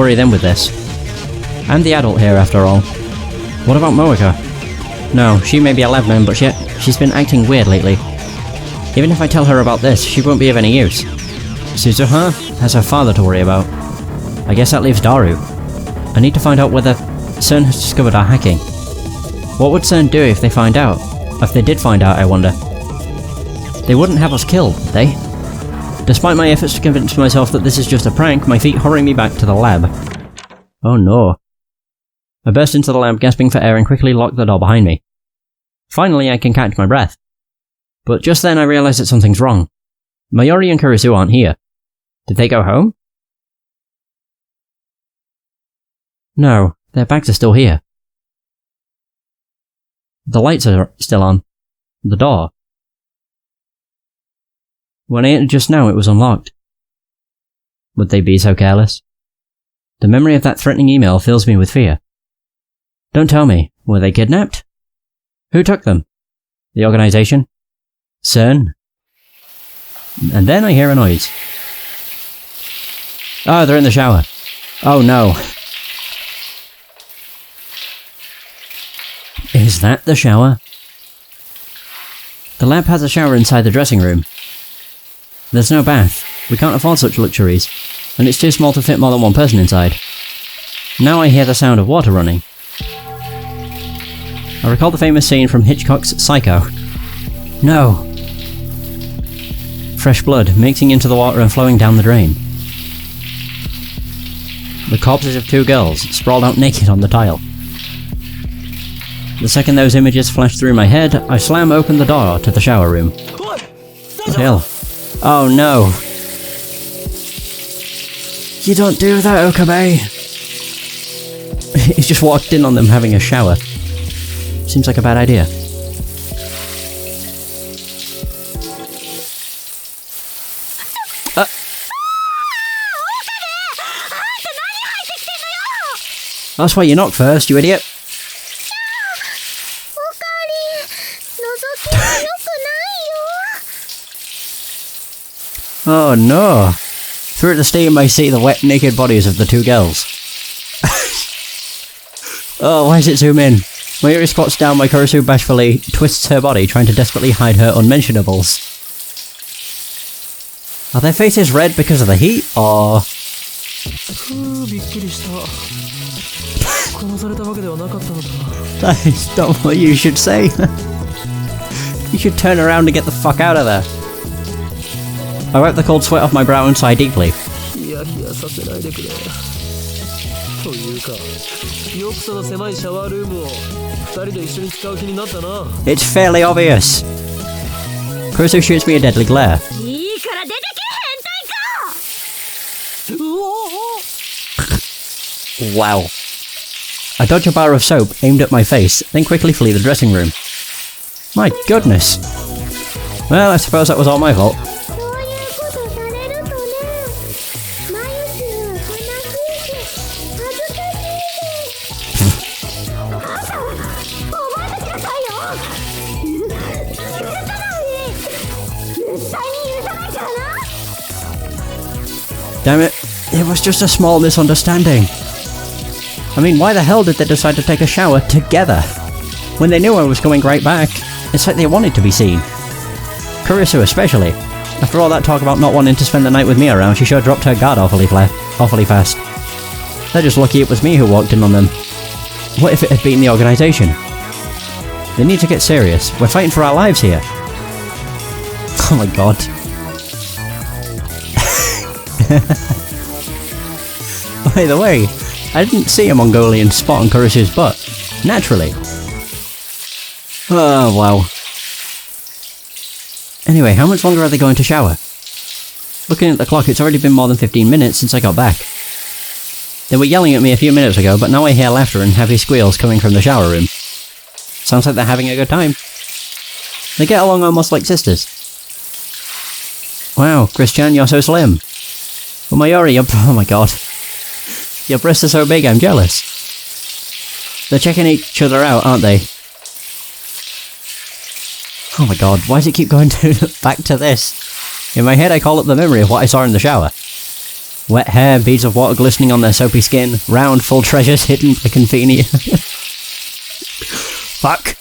worry them with this. I'm the adult here after all. What about Moeka? No, she may be a labman, but she's been acting weird lately. Even if I tell her about this, she won't be of any use. Suzuha has her father to worry about. I guess that leaves Daru. I need to find out whether CERN has discovered our hacking. What would CERN do if they find out? If they did find out, I wonder. They wouldn't have us killed, would they? Despite my efforts to convince myself that this is just a prank, my feet hurry me back to the lab. Oh no. I burst into the lab, gasping for air, and quickly locked the door behind me. Finally, I can catch my breath. But just then I realise that something's wrong. Mayuri and Kurisu aren't here. Did they go home? No, their bags are still here. The lights are still on. The door. When I entered just now, it was unlocked. Would they be so careless? The memory of that threatening email fills me with fear. Don't tell me, were they kidnapped? Who took them? The organization? CERN? And then I hear a noise. Oh, they're in the shower. Oh no. Is that the shower? The lab has a shower inside the dressing room. There's no bath. We can't afford such luxuries, and it's too small to fit more than one person inside. Now I hear the sound of water running. I recall the famous scene from Hitchcock's Psycho. No! Fresh blood mixing into the water and flowing down the drain. The corpses of two girls sprawled out naked on the tile. The second those images flash through my head, I slam open the door to the shower room. Still. Oh no! You don't do that, Okabe! He's just walked in on them having a shower. Seems like a bad idea. That's why you knock first, you idiot! Oh no! Through the steam I see the wet, naked bodies of the two girls. Oh, why does it zoom in? Mayuri squats down while Kurisu bashfully twists her body, trying to desperately hide her unmentionables. Are their faces red because of the heat, or...? That is not what you should say. You should turn around and get the fuck out of there. I wipe the cold sweat off my brow and sigh deeply. It's fairly obvious. Kurisu shoots me a deadly glare. Wow. I dodge a bar of soap aimed at my face, then quickly flee the dressing room. My goodness. Well, I suppose that was all my fault. Damn it, it was just a small misunderstanding. I mean, why the hell did they decide to take a shower together? When they knew I was coming right back, it's like they wanted to be seen. Kurisu especially. After all that talk about not wanting to spend the night with me around, she sure dropped her guard awfully fast. They're just lucky it was me who walked in on them. What if it had been the organisation? They need to get serious. We're fighting for our lives here. Oh my god. By the way, I didn't see a Mongolian spot on Kurisu's butt. Naturally. Oh, wow. Anyway, how much longer are they going to shower? Looking at the clock, it's already been more than 15 minutes since I got back. They were yelling at me a few minutes ago, but now I hear laughter and heavy squeals coming from the shower room. Sounds like they're having a good time. They get along almost like sisters. Wow, Christian, you're so slim. Well, Mayuri, oh my god. Your breasts are so big, I'm jealous. They're checking each other out, aren't they? Oh my god, why does it keep going back to this? In my head I call up the memory of what I saw in the shower. Wet hair, beads of water glistening on their soapy skin, round, full treasures hidden by convenient... Fuck!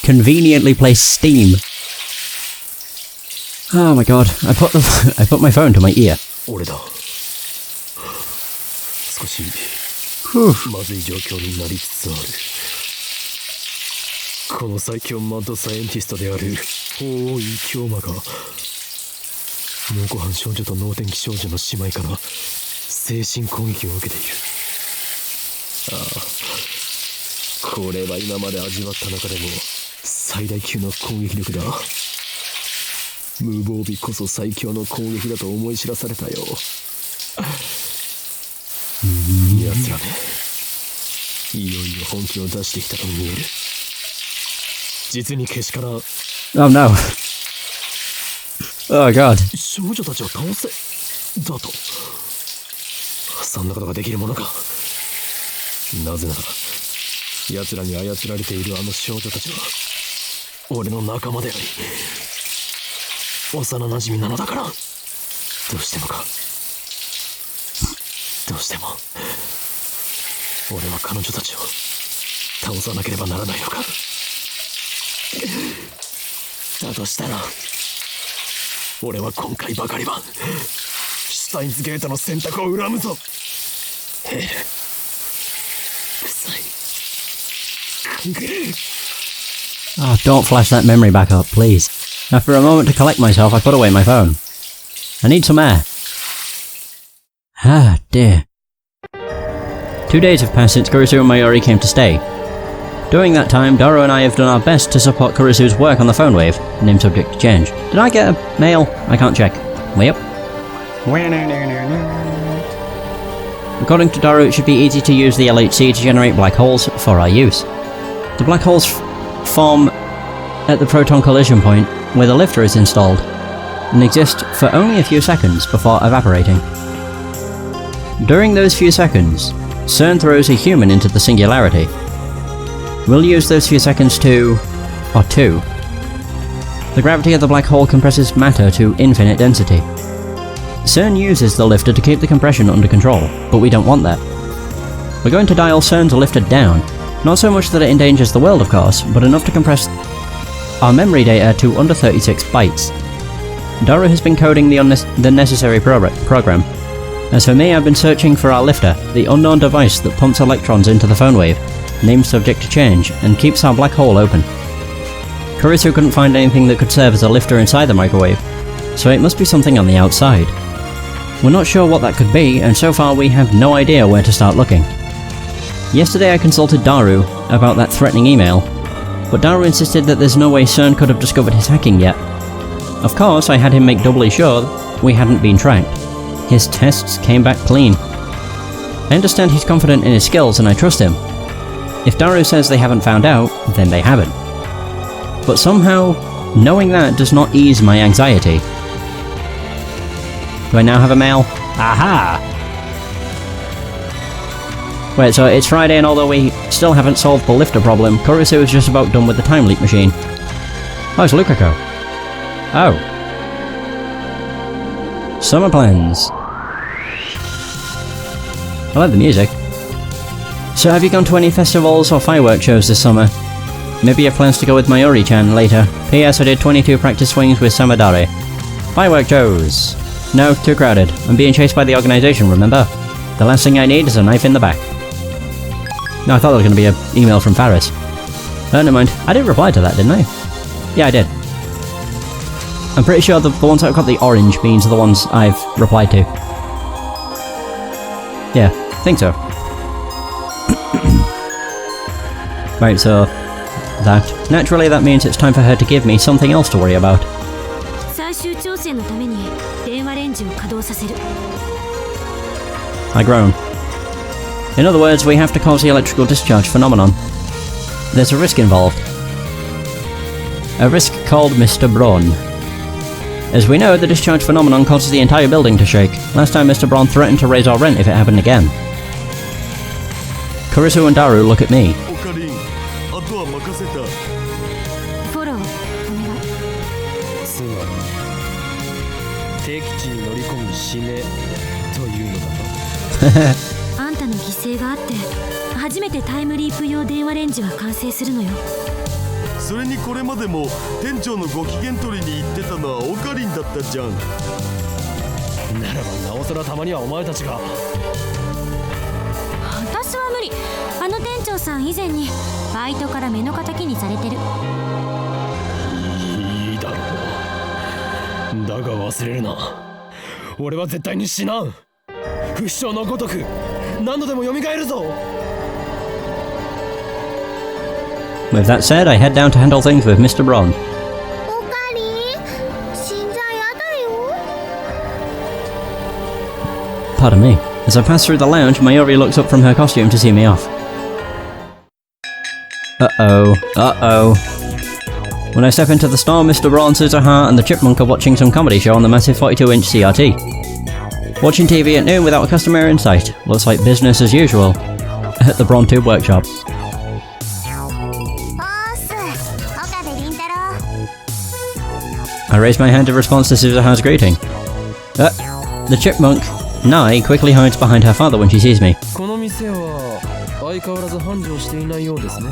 Conveniently placed steam. Oh my god, I put my phone to my ear. Whew. Oh no. Oh god. そんなことができるものか。なぜなら奴らに操られているあの少女たちは俺の仲間であり幼馴染なのだから。どうしても俺は彼女たちを倒さなければならないのか。だとしたら俺は今回ばかりはシュタインズゲートの選択を恨むぞ。ヘル、臭い。Oh, don't flash that memory back up, please. After a moment to collect myself, I put away my phone. I need some air. Ah, dear. 2 days have passed since Kurisu and Mayuri came to stay. During that time, Daru and I have done our best to support Kurisu's work on the phone wave, name subject to change. Did I get a mail? I can't check. Yep. According to Daru, it should be easy to use the LHC to generate black holes for our use. The black holes form at the proton collision point where the lifter is installed, and exist for only a few seconds before evaporating. During those few seconds, CERN throws a human into the singularity. We'll use those few seconds to... The gravity of the black hole compresses matter to infinite density. CERN uses the lifter to keep the compression under control, but we don't want that. We're going to dial CERN's lifter down, not so much that it endangers the world of course, but enough to compress our memory data to under 36 bytes. Daru has been coding the necessary program. As for me, I've been searching for our lifter, the unknown device that pumps electrons into the phone wave, named subject to change, and keeps our black hole open. Kurisu couldn't find anything that could serve as a lifter inside the microwave, so it must be something on the outside. We're not sure what that could be, and so far we have no idea where to start looking. Yesterday I consulted Daru about that threatening email, but Daru insisted that there's no way CERN could have discovered his hacking yet. Of course, I had him make doubly sure we hadn't been tracked. His tests came back clean. I understand he's confident in his skills and I trust him. If Daru says they haven't found out, then they haven't. But somehow, knowing that does not ease my anxiety. Do I now have a mail? Aha! Wait, so it's Friday and although we still haven't solved the lifter problem, Kurisu is just about done with the time leak machine. Oh, it's Lukako. Oh. Summer plans. I like the music. So have you gone to any festivals or fireworks shows this summer? Maybe you have plans to go with Mayuri-chan later. P.S. I did 22 practice swings with Samadare. Firework shows. No, too crowded. I'm being chased by the organisation, remember? The last thing I need is a knife in the back. No, I thought there was going to be an email from Faris. Oh, never mind. I did reply to that, didn't I? Yeah, I did. I'm pretty sure the ones that have got the orange beans are the ones I've replied to. Yeah, I think so. Right, so... that. Naturally, that means it's time for her to give me something else to worry about. I groan. In other words, we have to cause the electrical discharge phenomenon. There's a risk involved. A risk called Mr. Braun. As we know, the discharge phenomenon causes the entire building to shake. Last time Mr. Braun threatened to raise our rent if it happened again. Kurisu and Daru look at me. あんたの犠牲があって初めてタイムリープ用電話レンジは完成するのよ。それにこれまでも店長のご機嫌取りに行ってたのはオカリンだったじゃん。ならばなおさらたまにはお前たちが。私は無理。あの店長さん以前にバイトから目の敵にされてる。いいだろう。だが忘れるな。俺は絶対に死なん。不死鳥のごとく何度でも蘇るぞ。With that said, I head down to handle things with Mr. Braun. おかりん、死んじゃやだよ。 Pardon me. As I pass through the lounge, Mayuri looks up from her costume to see me off. Uh-oh. Uh-oh. When I step into the store, Mr. Braun, Suzuha, and the Chipmunk are watching some comedy show on the massive 42-inch CRT. Watching TV at noon without a customer in sight. Looks like business as usual. At the Braun Tube Workshop. おーす、岡部倫太郎。 I raise my hand in response to Suzuha's greeting. The Chipmunk, Nai, quickly hides behind her father when she sees me. この店は相変わらず繁盛していないようですね。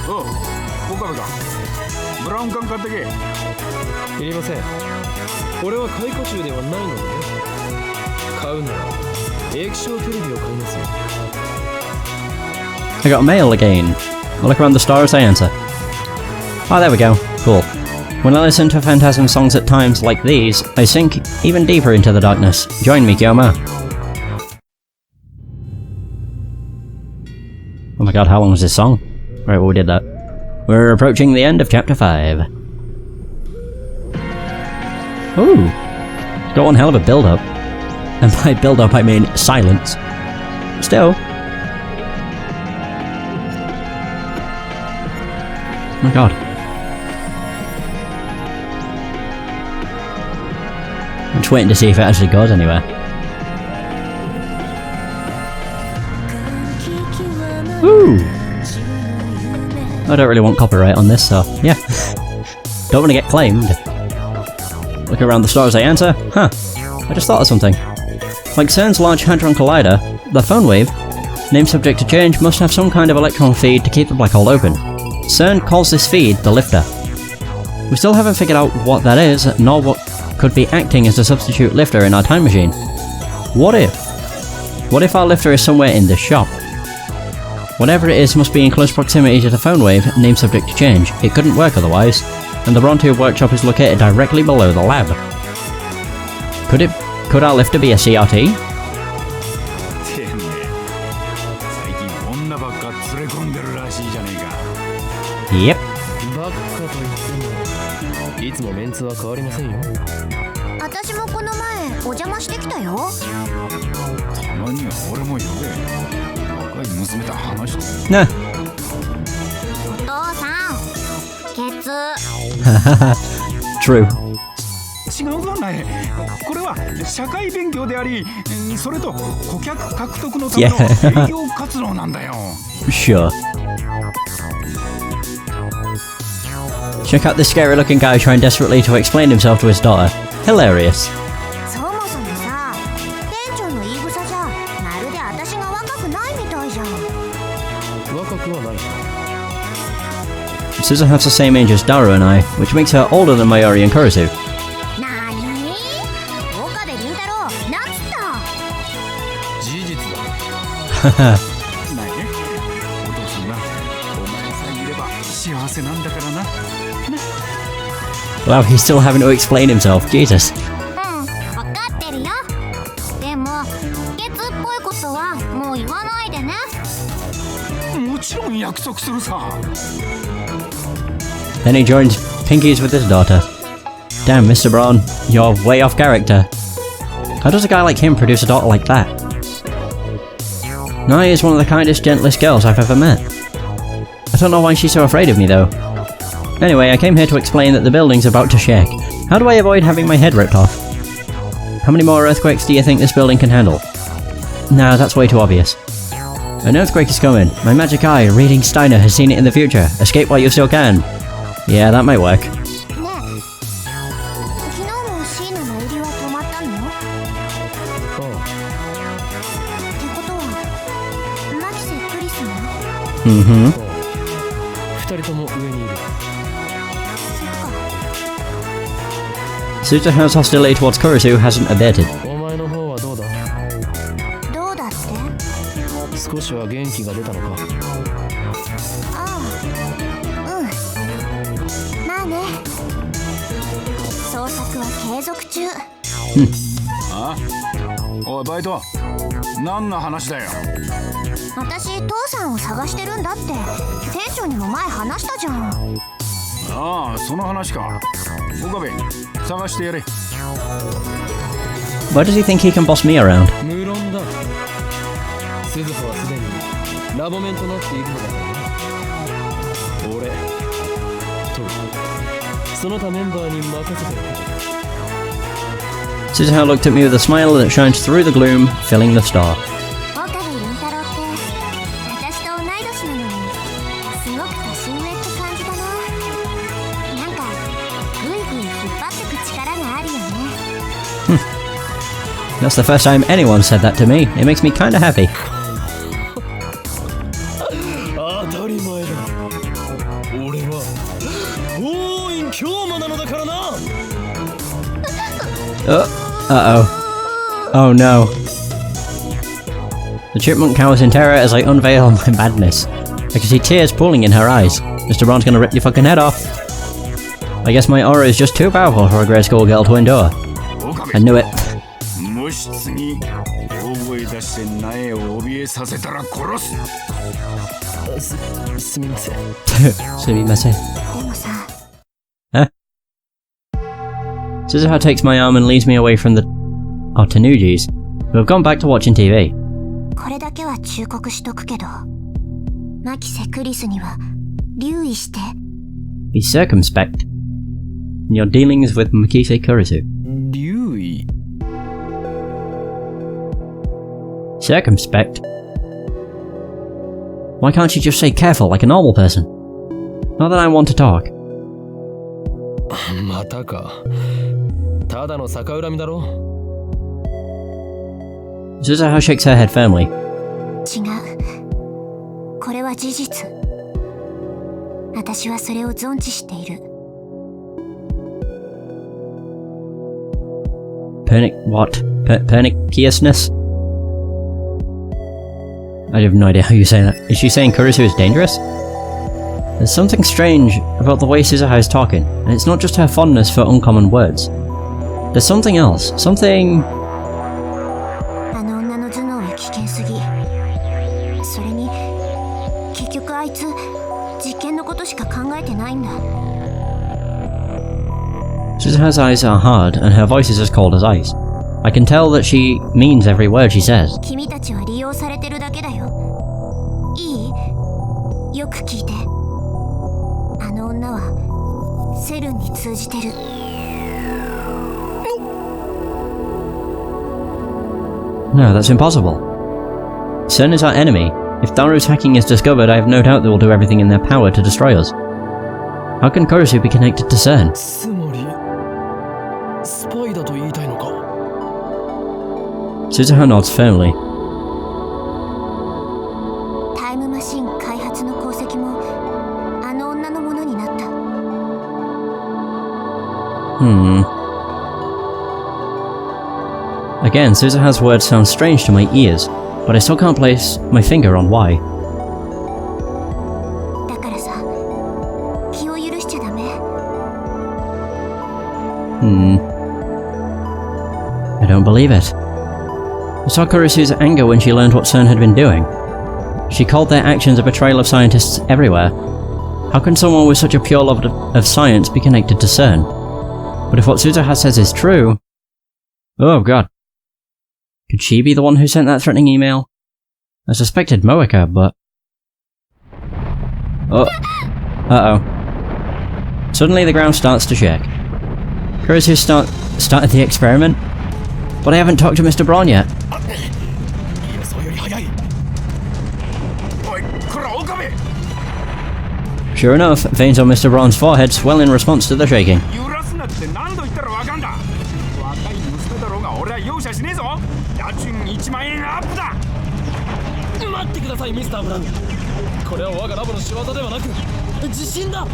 おう、岡部か。ブラウン管買ってけ。いりません。俺は解雇中ではないのでね。買うなら液晶テレビを買いますよ。I got mail again. I look around the store as I answer. Oh, there we go. Cool. When I listen to Phantasm songs at times like these, I sink even deeper into the darkness. Join me, Kyoma. Oh my god, how long was this song? Right, well, we did that. We're approaching the end of chapter 5. Ooh. Got one hell of a build-up. And by build-up, I mean silence. Still. Oh my god. I'm just waiting to see if it actually goes anywhere. Ooh! I don't really want copyright on this, so yeah. Don't want to get claimed. Look around the store as I answer. Huh. I just thought of something. Like CERN's Large Hadron Collider, the phone wave, named subject to change, must have some kind of electron feed to keep the black hole open. CERN calls this feed the lifter. We still haven't figured out what that is, nor what could be acting as a substitute lifter in our time machine. What if? What if our lifter is somewhere in this shop? Whatever it is must be in close proximity to the phone wave, named subject to change. It couldn't work otherwise, and the Braun Tube Workshop is located directly below the lab. Could our lifter be a CRT? てめえ、最近女ばっか連れ込んでるらしいじゃねえか。 Yep. バカと言ってもいつもメンツは変わりませんよ。私もこの前お邪魔してきたよ。たまには俺も呼べ。若い娘と話して。 Nah. お父さん、ケツ。 True. 違うぞね。これは社会勉強であり、それと顧客獲得のための営業活動なんだよ。Sure. Check out this scary looking guy trying desperately to explain himself to his daughter. Hilarious. そもそもさ、店長の言い草じゃまるで私が若くないみたいじゃん。若くはない。 Suzu has the same age as Daru and I, which makes her older than Mayuri and Kurisu. なに？岡部倫太郎、なんつった？事実だ。ないね。お父さんな、お前さえいれば幸せなんだからな。 Wow, he's still having to explain himself. Jesus. うん、分かってるよ。でも、ケツっぽいことはもう言わないでね。もちろん約束するさ。 Then he joins Pinkies with his daughter. Damn, Mr. Braun, you're way off character. How does a guy like him produce a daughter like that? Nai is one of the kindest, gentlest girls I've ever met. I don't know why she's so afraid of me though. Anyway, I came here to explain that the building's about to shake. How do I avoid having my head ripped off? How many more earthquakes do you think this building can handle? Nah, that's way too obvious. An earthquake is coming. My magic eye, reading Steiner, has seen it in the future. Escape while you still can. Yeah, that might work. ねえ、昨日もシーナの売りは止まったの？ああ。Mm-hmm. 二人とも上にいる。 Suzuha's hostility towards Kurisu hasn't abated. お前の方はどうだ？どうだって？少しは元気が出たのか？ああ、うん。まあね。捜索は継続中。あ？おいバイト、何の話だよ。私父さんを探してるんだって店長にも前話したじゃん。ああ、その話か。岡部、探してやれ。 Why does he think he can boss me around? 無論だ。鈴葉はすでにラボメンとなっているのだからね。俺とその他メンバーに任せてくれ。 Suzuha looked at me with a smile that shines through the gloom, filling the star. 岡部倫太郎って私と同い年なのにすごく年上って感じだな。なんかぐいぐい引っ張ってく力があるよね。 That's the first time anyone said that to me. It makes me kinda happy. 当たり前だ。俺は大院京馬なのだからな。 Uh-oh. Oh no. The chipmunk cowers in terror as I unveil my madness. I can see tears pooling in her eyes. Mr. Braun's gonna rip your fucking head off. I guess my aura is just too powerful for a grey school girl to endure. I knew it. 無質に大声出して苗を怯えさせたら殺す。すみません。すみません。でもさ、 Suzuha takes my arm and leads me away from the Tanujis, who have gone back to watching TV. これだけは忠告しとくけど、マキセクリスには留意して。 Be circumspect in your dealings with Makise Kurisu. 留意。 Circumspect? Why can't you just say careful like a normal person? Not that I want to talk. またか。ただの逆恨みだろ。 Suzuha shakes her head firmly. 違う。これは事実。私はそれを存知している。 Perniciousness? I have no idea how you say that. Is she saying Kurisu is dangerous? There's something strange about the way Suzuha is talking, and it's not just her fondness for uncommon words. There's something else. Something... あの女の頭脳は危険すぎ。それに結局あいつ実験のことしか考えてないんだ。 Suzuha's eyes are hard, and her voice is as cold as ice. I can tell that she means every word she says. 君たちは利用されてるだけだよ。いい？よく聞いて。あの女はセルンに通じてる。 No, that's impossible. CERN is our enemy. If Daru's hacking is discovered, I have no doubt they will do everything in their power to destroy us. How can Kurisu be connected to CERN? つまりスパイだと言いたいのか。 Suzuha nods firmly. タイムマシン開発の功績もあの女のものになった。 Again, Suzuha's words sound strange to my ears, but I still can't place my finger on why. だからさ、気を許しちゃダメ。 I don't believe it. I saw Kurisu's anger when she learned what CERN had been doing. She called their actions a betrayal of scientists everywhere. How can someone with such a pure love of science be connected to CERN? But if what Suzuha says is true... Oh god. Could she be the one who sent that threatening email? I suspected Moeka, but... Oh. Uh-oh. Suddenly the ground starts to shake. Kurisu started the experiment? But I haven't talked to Mr. Braun yet. 予想より早い。おい、こら岡部。 Sure enough, veins on Mr. Braun's forehead swell in response to the shaking. 揺らすなって何度言ったらわかんだ。若い娘だろうが俺は容赦しねえぞ。家賃1万円アップだ。待ってくださいミスターブラウン。これは我がラボの仕業ではなく自信だ。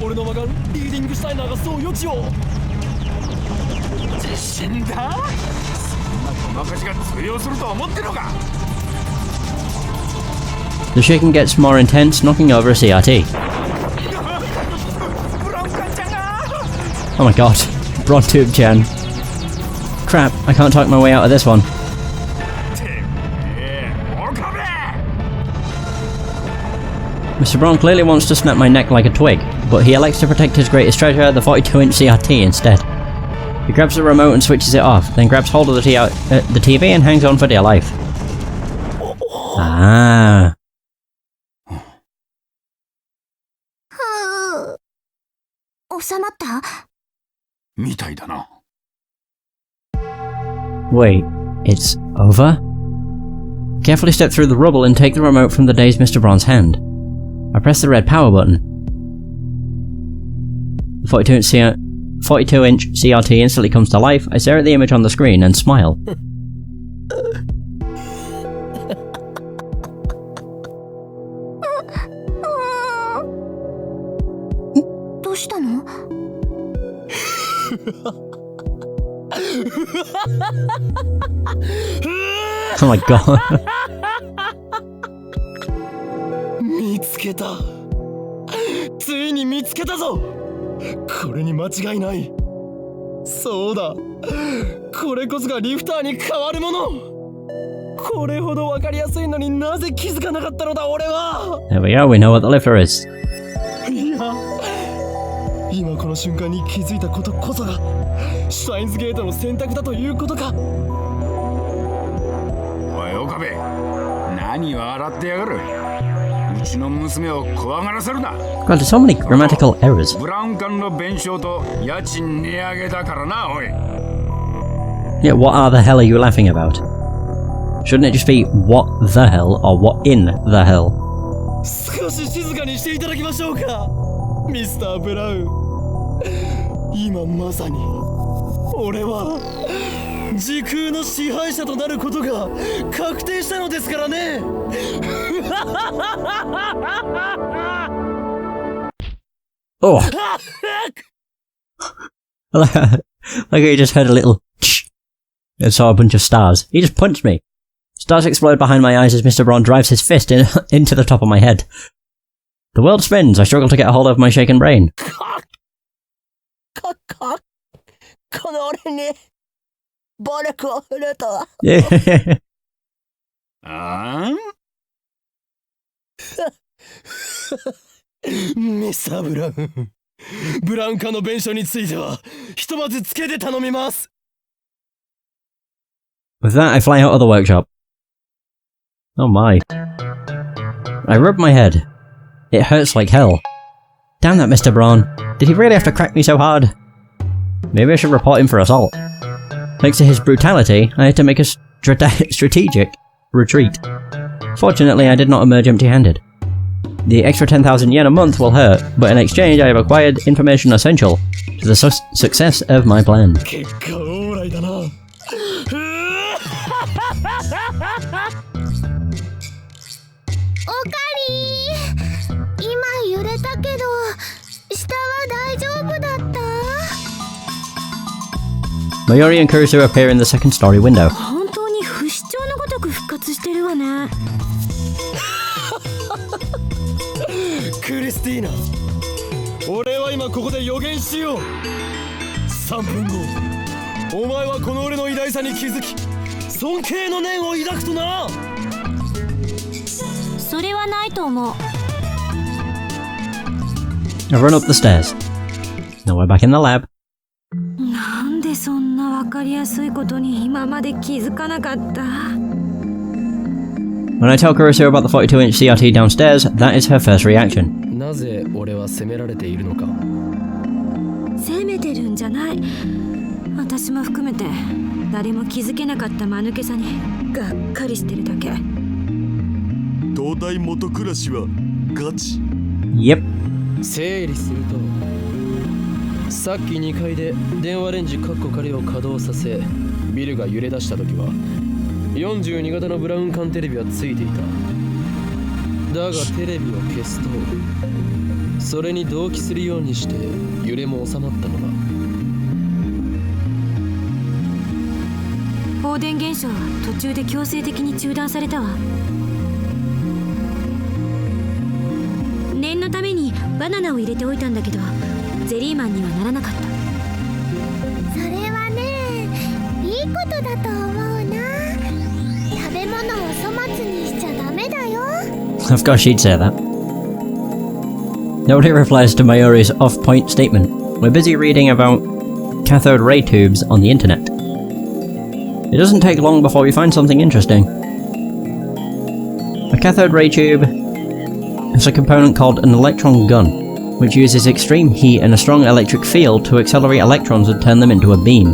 俺の魔眼リーディングシュタイナーがそう予知を。自信だ。そんなごまかしが通用すると思ってるのか。 The shaking gets more intense, knocking over a CRT. Oh my god, Broad Tube Chan. Crap, I can't talk my way out of this one. Mr. Braun clearly wants to snap my neck like a twig, but he elects to protect his greatest treasure, the 42-inch CRT, instead. He grabs the remote and switches it off, then grabs hold of the TV and hangs on for dear life. Ah. 収まった？みたいだな。 Wait, it's over? Carefully step through the rubble and take the remote from the dazed Mr. Braun's hand. I press the red power button. The 42-inch CRT instantly comes to life. I stare at the image on the screen and smile. どうしたのOh my god. 見つけた。ついに見つけたぞ。これに間違いない。そうだ。これこそがリフターに変わるもの。これほど分かりやすいのになぜ気づかなかったのだ俺は。 There we go, we know what the lifter is. いや、今この瞬間に気づいたことこそがシュタインズゲートの選択だということか。おい岡部、何笑ってやがる。うちの娘を怖がらせるな。 God, there's so many grammatical errors. ブラウン管の弁償と家賃値上げだからな、おい。 Yeah, what are the hell are you laughing about? Shouldn't it just be what the hell or what in the hell? 少し静かにしていただきましょうか、ミスター・ブラウン。今まさに俺は時空の支配者となることが確定したのですからね。Oh! Like he just heard a little and saw a bunch of stars. He just punched me. Stars explode behind my eyes as Mr. Braun drives his fist into the top of my head. The world spins. I struggle to get a hold of my shaken brain. この俺に暴力を振るうとは。ああ？ミスター・ブラウン、ブラウン化の弁償についてはひとまずつけて頼みます。 With that, I fly out of the workshop. Oh my. I rub my head. It hurts like hell. Damn that Mr. Braun. Did he really have to crack me so hard? Maybe I should report him for assault. Thanks to his brutality, I had to make a strategic retreat. Fortunately, I did not emerge empty-handed. The extra 10,000 yen a month will hurt, but in exchange I have acquired information essential to the success of my plan. 結果オーライだな。おかりー、今揺れたけど下は大丈夫だった？ Mayuri and Kurusu appear in the second story window. 本当に不死鳥のごとく復活してるわね。クリスティーナ、俺は今ここで予言しよう。3分後、お前はこの俺の偉大さに気づき尊敬の念を抱くとな。それはないと思う。 I run up the stairs. Now we're back in the lab. なんでそんなわかりやすいことに今まで気づかなかった。 When I tell Kurusu about the 42-inch CRT downstairs, that is her first reaction. なぜ俺は責められているのか。責めてるんじゃない。私も含めて誰も気づけなかった間抜けさにがっかりしてるだけ。東大元暮らしはガチ。 Yep. 整理すると、さっき2階で電話レンジカッコ仮を稼働させビルが揺れ出した時は42型のブラウン管テレビはついていた。だがテレビを消すとそれに同期するようにして揺れも収まったのだ。放電現象は途中で強制的に中断されたわ。念のためにバナナを入れておいたんだけど、ゼリーマンにはならなかった。それはね、いいことだと思うな。食べ物を粗末にしちゃダメだよ。 Of course she'd say that. Nobody replies to Mayuri's off-point statement. We're busy reading about cathode ray tubes on the internet. It doesn't take long before we find something interesting. A cathode ray tube is a component called an electron gun, which uses extreme heat and a strong electric field to accelerate electrons and turn them into a beam.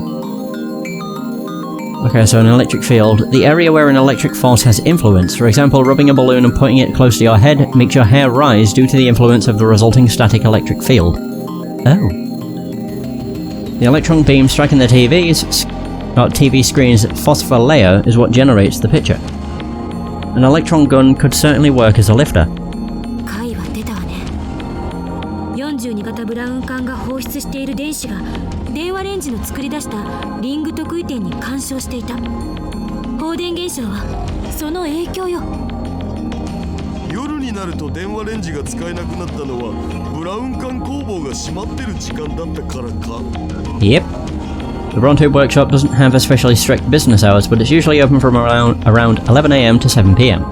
Okay, so an electric field. The area where an electric force has influence, for example rubbing a balloon and putting it close to your head, makes your hair rise due to the influence of the resulting static electric field. Oh. The electron beam striking the TV screen's phosphor layer is what generates the picture. An electron gun could certainly work as a lifter. 解は出たわね。42型ブラウン管が放出している電子が電話レンジの作り出したリング特異点に干渉していた。放電現象はその影響よ。夜になると電話レンジが使えなくなったのはブラウン管工房が閉まってる時間だったからか。 Yep. The Brontube workshop doesn't have especially strict business hours, but it's usually open from around 11 AM to 7 PM.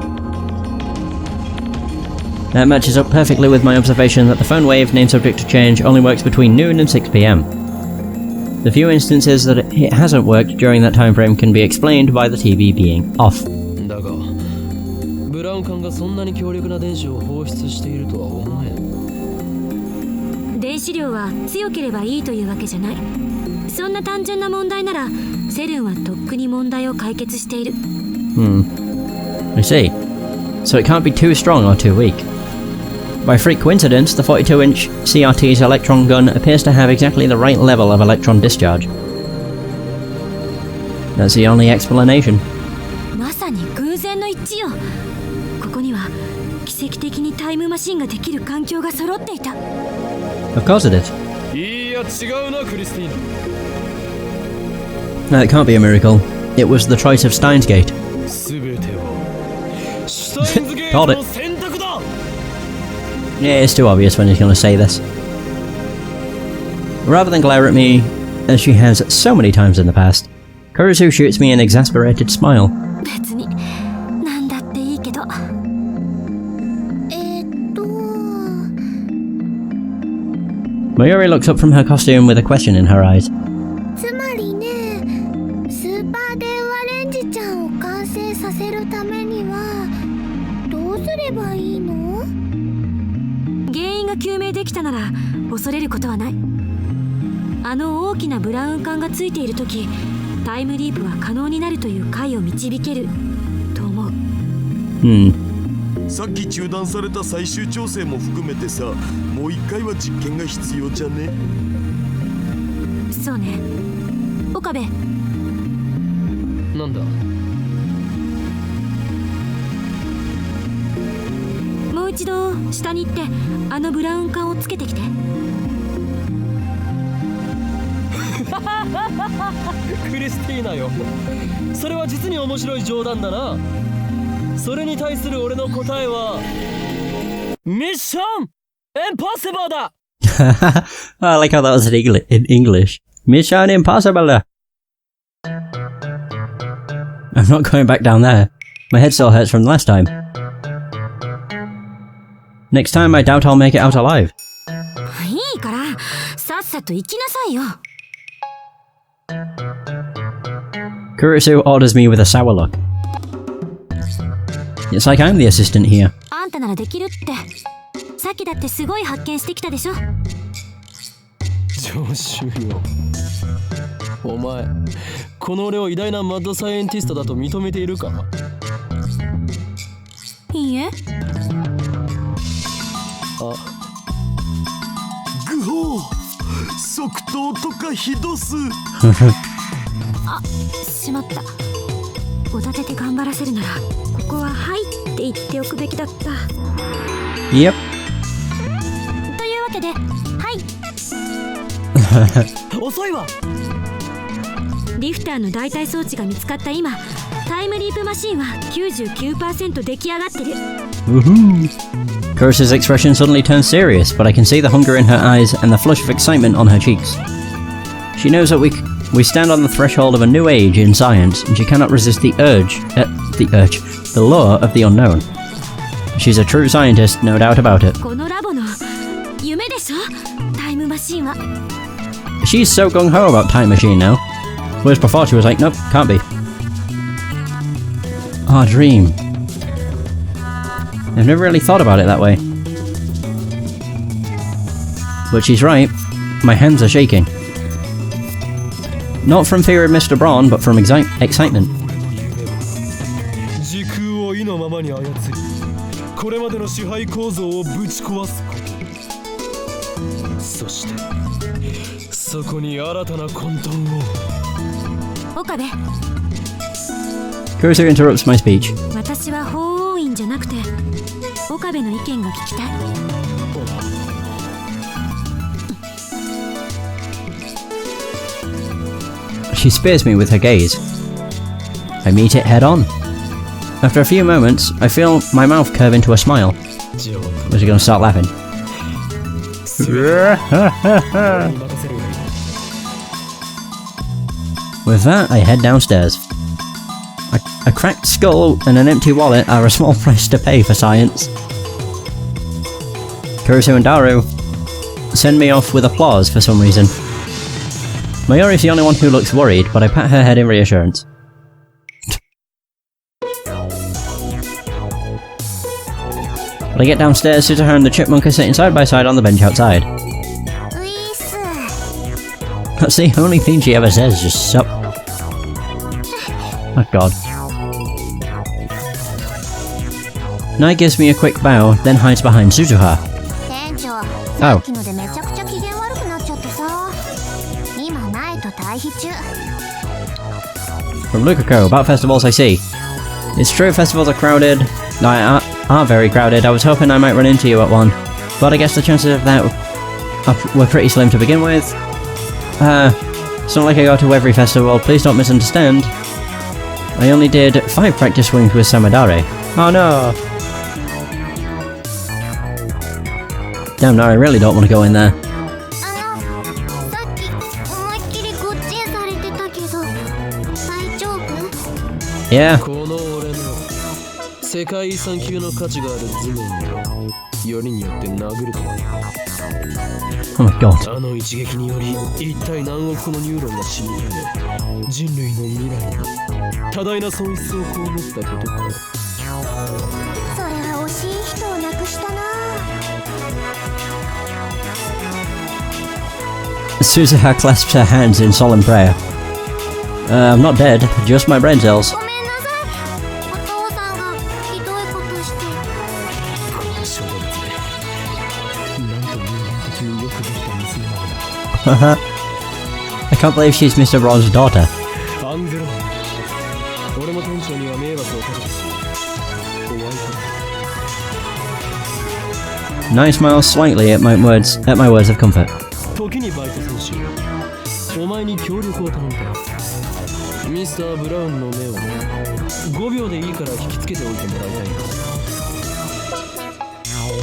That matches up perfectly with my observation that the phone wave, name subject to change, only works between noon and 6 PM. The few instances that it hasn't worked during that time frame can be explained by the TV being off. だがブラウン管がそんなに強力な電子を放出しているとは思えん。電子量は強ければいいというわけじゃない。そんな単純な問題ならセルンはとっくに問題を解決している。I see. So it can't be too strong or too weak. By freak coincidence, the 42-inch CRT's electron gun appears to have exactly the right level of electron discharge. That's the only explanation. まさに偶然の一致よ。ここには奇跡的にタイムマシンができる環境が揃っていた。Of course it is. いや違うなクリスティーナ。 No, it can't be a miracle. It was the choice of Steins Gate. 全てはシュタインズゲートの選択だ。 Yeah, it's too obvious when he's going to say this. Rather than glare at me, as she has so many times in the past, Kurisu shoots me an exasperated smile. 別になんだっていいけど。Mayuri looks up from her costume with a question in her eyes. つまりね、スーパー電話レンジちゃんを完成させるためにはどうすればいいの？原因が究明できたなら恐れることはない。あの大きなブラウン管がついている時、タイムリープは可能になるという解を導けると思う。さっき中断された最終調整も含めてさ、もう一回は実験が必要じゃね？そうね。岡部。なんだ？もう一度下に行ってあのブラウン管をつけてきて。クリスティーナよ。それは実に面白い冗談だな。それに対する俺の答えはミッションインポッシブルだ。I like how that was in English. Mission impossible. I'm not going back down there. My head still hurts from last time. Next time I doubt I'll make it out alive. いいからさっさと行きなさいよ。Kurisu orders me with a sour look. It's like I'm the assistant here. あんたならできるって。さっきだってすごい発見してきたでしょ。常習よ。お前この俺を偉大なマッドサイエンティストだと認めているか？いいえ。グホー、即答とかひどす。あ、しまった。おだてて頑張らせるならここははいって言っておくべきだった。 Yep. というわけで、はい。遅いわ。リフターの代替装置が見つかった今、タイムリープマシンは 99% 出来上がってる。 Woohoo! Kurisa's expression suddenly turns serious, but I can see the hunger in her eyes and the flush of excitement on her cheeks. She knows that we stand on the threshold of a new age in science, and she cannot resist the lure of the unknown. She's a true scientist, no doubt about it. このラボの夢でしょ、タイムマシンは。 She's so gung-ho about Time Machine now. Whereas before she was like, nope, can't be. Our dream. I've never really thought about it that way. But she's right. My hands are shaking. Not from fear of Mr. Braun, but from excitement. 時空を意のままに操り、これまでの支配構造をぶち壊すこと。そして、そこに新たな混沌を。岡部。Kurisa interrupts my speech. 私は法王院じゃなくて、岡部の意見が聞きたい。She spears me with her gaze. I meet it head on. After a few moments, I feel my mouth curve into a smile. Was he going to start laughing? With that, I head downstairs. A cracked skull and an empty wallet are a small price to pay for science. Kurisu and Daru send me off with applause for some reason. Mayuri's the only one who looks worried, but I pat her head in reassurance. When I get downstairs, Suzuha and the chipmunk are sitting side by side on the bench outside. That's the only thing she ever says, just sup. Oh god. Nai gives me a quick bow, then hides behind Suzuha. Oh. From Lukako, about festivals I see. It's true festivals are crowded. Are very crowded. I was hoping I might run into you at one, but I guess the chances of that were pretty slim to begin with. It's not like I go to every festival, please don't misunderstand. I only did 5 practice swings with Samadare. Oh no! Damn, no, I really don't want to go in there. Yeah. Oh my god. Suzuha clasps her hands in solemn prayer. I'm not dead, just my brain cells. I can't believe she's Mr. Braun's daughter. Nai smiles slightly at my words of comfort.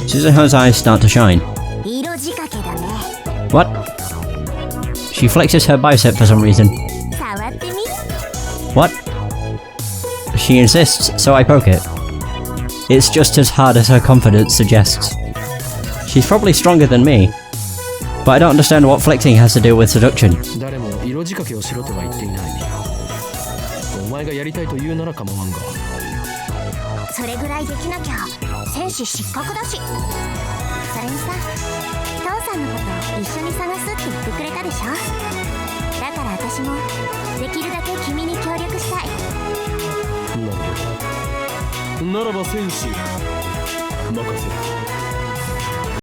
Suzuha's eyes start to shine. What? She flexes her bicep for some reason. What? She insists, so I poke it. It's just as hard as her confidence suggests. She's probably stronger than me, but I don't understand what flexing has to do with seduction.